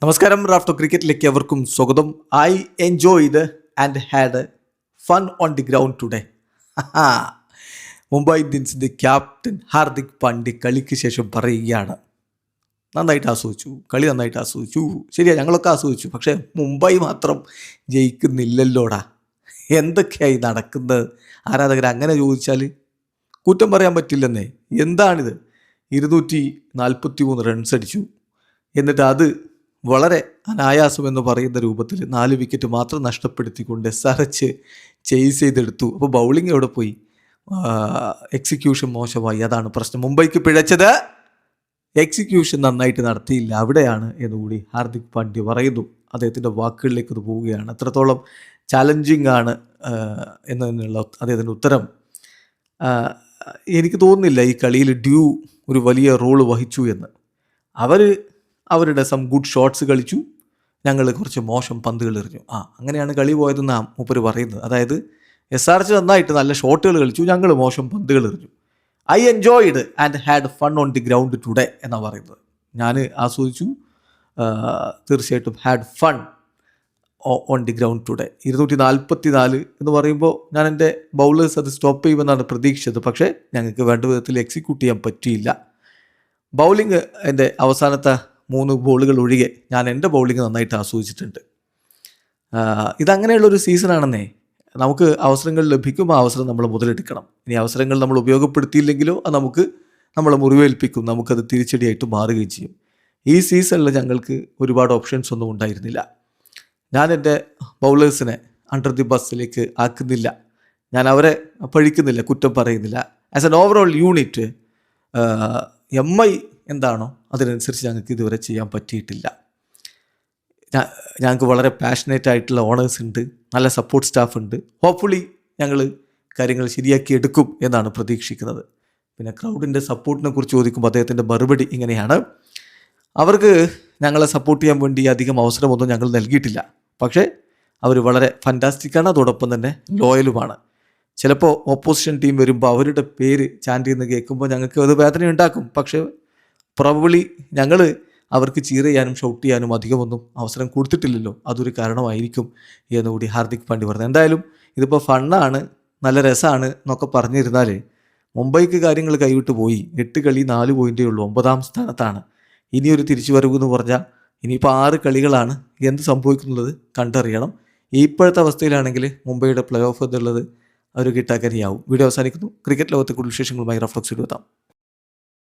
നമസ്കാരം. റാഫ്റ്റോ ക്രിക്കറ്റിലേക്ക് എവർക്കും സ്വാഗതം. I enjoyed and had fun on the ground today. Mumbai ഇന്ത്യൻസിൻ്റെ ക്യാപ്റ്റൻ ഹാർദിക് പാണ്ഡ്യ കളിക്ക് ശേഷം പറയുകയാണ്, നന്നായിട്ട് ആസ്വദിച്ചു, കളി നന്നായിട്ട് ആസ്വദിച്ചു. ശരിയാ, ഞങ്ങളൊക്കെ ആസ്വദിച്ചു. പക്ഷേ മുംബൈ മാത്രം ജയിക്കുന്നില്ലല്ലോടാ. എന്തൊക്കെയായി നടക്കുന്നത്? ആരാധകർ അങ്ങനെ ചോദിച്ചാൽ കുറ്റം പറയാൻ പറ്റില്ലെന്നേ. എന്താണിത്? 243 റൺസ് അടിച്ചു. എന്നിട്ട് അത് വളരെ അനായാസം എന്ന് പറയുന്ന രൂപത്തിൽ 4 വിക്കറ്റ് മാത്രം നഷ്ടപ്പെടുത്തിക്കൊണ്ട് SRH ചേസ് ചെയ്തെടുത്തു. അപ്പോൾ ബൗളിംഗ് എവിടെ പോയി? എക്സിക്യൂഷൻ മോശമായി, അതാണ് പ്രശ്നം. മുംബൈക്ക് പിഴച്ചത് എക്സിക്യൂഷൻ നന്നായിട്ട് നടത്തിയില്ല, അവിടെയാണ് എന്നുകൂടി ഹാർദിക് പാണ്ഡ്യ പറയുന്നു. അദ്ദേഹത്തിൻ്റെ വാക്കുകളിലേക്ക് അത് പോവുകയാണ്. എത്രത്തോളം ചാലഞ്ചിങ് ആണ് എന്നതിനുള്ള അദ്ദേഹത്തിൻ്റെ ഉത്തരം. എനിക്ക് തോന്നുന്നില്ല ഈ കളിയിൽ ഡ്യൂ ഒരു വലിയ റോള് വഹിച്ചു എന്ന്. അവരുടെ സം ഗുഡ് ഷോട്ട്സ് കളിച്ചു, ഞങ്ങൾ കുറച്ച് മോശം പന്തുകൾ എറിഞ്ഞു. അങ്ങനെയാണ് കളി പോയതെന്നാണ് മൂപ്പര് പറയുന്നത്. അതായത് SRH നന്നായിട്ട് നല്ല ഷോട്ടുകൾ കളിച്ചു, ഞങ്ങൾ മോശം പന്തുകൾ എറിഞ്ഞു. I enjoyed and had fun on the ground today എന്നാണ് പറയുന്നത്. ഞാൻ ആസ്വദിച്ചു, തീർച്ചയായിട്ടും had fun on the ground today. 244 എന്ന് പറയുമ്പോൾ ഞാൻ എൻ്റെ ബൗളേഴ്സ് അത് സ്റ്റോപ്പ് ചെയ്യുമെന്നാണ് പ്രതീക്ഷിച്ചത്. പക്ഷേ ഞങ്ങൾക്ക് വേണ്ട വിധത്തിൽ എക്സിക്യൂട്ട് ചെയ്യാൻ പറ്റിയില്ല. ബൗളിങ് എൻ്റെ അവസാനത്തെ 3 ബോളുകൾ ഒഴികെ ഞാൻ എൻ്റെ ബൗളിങ് നന്നായിട്ട് ആസ്വദിച്ചിട്ടുണ്ട്. ഇതങ്ങനെയുള്ളൊരു സീസണാണെന്നേ. നമുക്ക് അവസരങ്ങൾ ലഭിക്കും, ആ അവസരം നമ്മൾ മുതലെടുക്കണം. ഇനി അവസരങ്ങൾ നമ്മൾ ഉപയോഗപ്പെടുത്തിയില്ലെങ്കിലോ അത് നമുക്ക് നമ്മളെ മുറിവേൽപ്പിക്കും, നമുക്കത് തിരിച്ചടിയായിട്ട് മാറുകയും ചെയ്യും. ഈ സീസണിൽ ഞങ്ങൾക്ക് ഒരുപാട് ഓപ്ഷൻസ് ഒന്നും ഉണ്ടായിരുന്നില്ല. ഞാൻ എൻ്റെ ബൗളേഴ്സിനെ അണ്ടർ ദി ബസ്സിലേക്ക് ആക്കുന്നില്ല, ഞാൻ അവരെ പഴിക്കുന്നില്ല, കുറ്റം പറയുന്നില്ല. As an overall unit MI എന്താണോ അതിനനുസരിച്ച് ഞങ്ങൾക്ക് ഇതുവരെ ചെയ്യാൻ പറ്റിയിട്ടില്ല. ഞങ്ങൾക്ക് വളരെ പാഷനേറ്റ് ആയിട്ടുള്ള ഓണേഴ്സ് ഉണ്ട്, നല്ല സപ്പോർട്ട് സ്റ്റാഫ് ഉണ്ട്. ഹോപ്പ്ഫുള്ളി ഞങ്ങൾ കാര്യങ്ങൾ ശരിയാക്കി എടുക്കും എന്നാണ് പ്രതീക്ഷിക്കുന്നത്. പിന്നെ ക്രൗഡിൻ്റെ സപ്പോർട്ടിനെ കുറിച്ച് ചോദിക്കുമ്പോൾ അദ്ദേഹത്തിൻ്റെ മറുപടി ഇങ്ങനെയാണ്: അവർക്ക് ഞങ്ങളെ സപ്പോർട്ട് ചെയ്യാൻ വേണ്ടി അധികം അവസരമൊന്നും ഞങ്ങൾ നൽകിയിട്ടില്ല, പക്ഷേ അവർ വളരെ ഫാൻറ്റാസ്റ്റിക്കാണ്, അതോടൊപ്പം തന്നെ ലോയലുമാണ്. ചിലപ്പോൾ ഓപ്പോസിഷൻ ടീം വരുമ്പോൾ അവരുടെ പേര് ചാൻറ്റ് ചെയ്യുന്ന കേൾക്കുമ്പോൾ ഞങ്ങൾക്ക് അത് വേദന ഉണ്ടാക്കും. പക്ഷേ പ്രോബബ്ലി ഞങ്ങൾ അവർക്ക് ചീർ ചെയ്യാനും ഷൗട്ട് ചെയ്യാനും അധികമൊന്നും അവസരം കൊടുത്തിട്ടില്ലല്ലോ, അതൊരു കാരണമായിരിക്കും എന്നുകൂടി ഹാർദിക് പാണ്ഡ്യ പറഞ്ഞു. എന്തായാലും ഇതിപ്പോൾ ഫണ്ണാണ്, നല്ല രസമാണ് എന്നൊക്കെ പറഞ്ഞിരുന്നാൽ മുംബൈക്ക് കാര്യങ്ങൾ കൈവിട്ട് പോയി. 8 കളി 4 പോയിൻ്റേ ഉള്ളൂ, 9ാം സ്ഥാനത്താണ്. ഇനിയൊരു തിരിച്ചു വരവ് എന്ന് പറഞ്ഞാൽ ഇനിയിപ്പോൾ 6 കളികളാണ്. എന്ത് സംഭവിക്കുന്നുള്ളത് കണ്ടറിയണം. ഇപ്പോഴത്തെ അവസ്ഥയിലാണെങ്കിൽ മുംബൈയുടെ പ്ലേ ഓഫ് എന്നുള്ളത് ഒരു കിട്ടാക്കരിയാവും. വീഡിയോ അവസാനിക്കുന്നു. ക്രിക്കറ്റ് ലോകത്തെ കൂടുതൽ വിശേഷങ്ങളുമായി റഫ്ലക്സ് എത്താം.